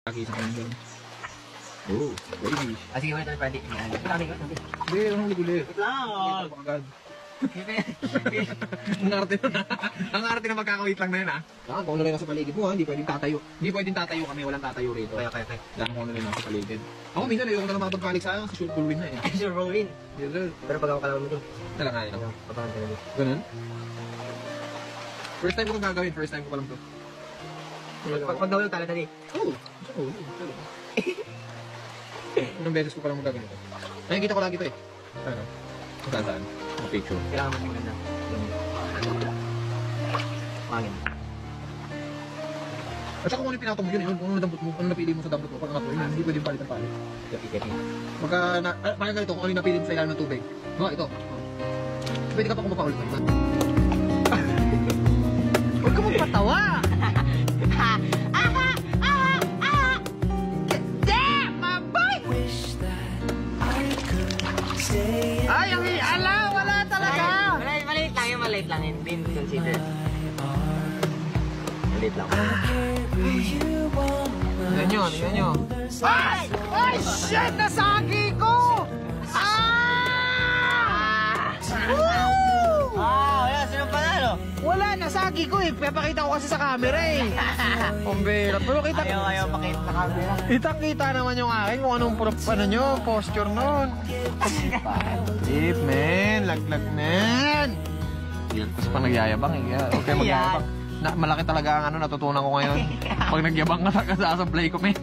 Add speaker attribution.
Speaker 1: Nakikita ko yun. Oh, baby.
Speaker 2: Sige, wait, pwede.
Speaker 1: Hindi, anong ulit.
Speaker 2: Wait lang.
Speaker 1: Agad. Ang arte na magkakawait lang na yun, ha? Kung ano rin nasa paligid mo, ha? Hindi pwedeng tatayo. Hindi pwedeng tatayo kami, walang tatayo rito.
Speaker 2: Kaya.
Speaker 1: Kung ano rin nasa paligid. Ako minsan, ayoko na lang mapagpalik sa akin, sure full win na eh.
Speaker 2: Sure, roll in. Pero pag ako kalaman mo dun.
Speaker 1: Talakayin ako.
Speaker 2: Papahan ka na dun.
Speaker 1: Ganun? First time ko itong gagawin, first time ko pa lang to.
Speaker 2: Pag daw yung tala dali.
Speaker 1: Oo. Unang beses ko pa lang magagawin ito. Nakikita ko lagi ito eh. Ano? Saan? Ang picture.
Speaker 2: Kailangan mo yung ganda. Mangin.
Speaker 1: At saka kung ano yung pinatong mo yun, kung ano dampot mo, kung ano napili mo sa dampot mo, pag nato yun, hindi pwedeng palit ang palit.
Speaker 2: Gapi.
Speaker 1: Magka, parang ganito, kung ano yung napili mo sa ilalim ng tubig. Ito. Pwede ka pa kumapaulit pa iba.
Speaker 2: Huwag ka magpatawa!
Speaker 3: Ay, wala talaga!
Speaker 2: Maliit lang. Hindi considered. Maliit lang.
Speaker 1: Yan nyo.
Speaker 3: Ay! Ay, shit! Nasagi ko!
Speaker 2: Wala. Sino panalo?
Speaker 3: Wala, nasagi ko eh. Pinapakita ko kasi sa camera eh. Pambira. Pero kita...
Speaker 2: Ayaw pakita sa camera.
Speaker 3: Kita naman yung akin kung anong posture nun. Deep, man. Laglag, man.
Speaker 1: Tapos pag nagyayabang, okay magyayabang. Malaki talaga ang natutunan ko ngayon. Pag nagyabang ka, sasablay ko, men.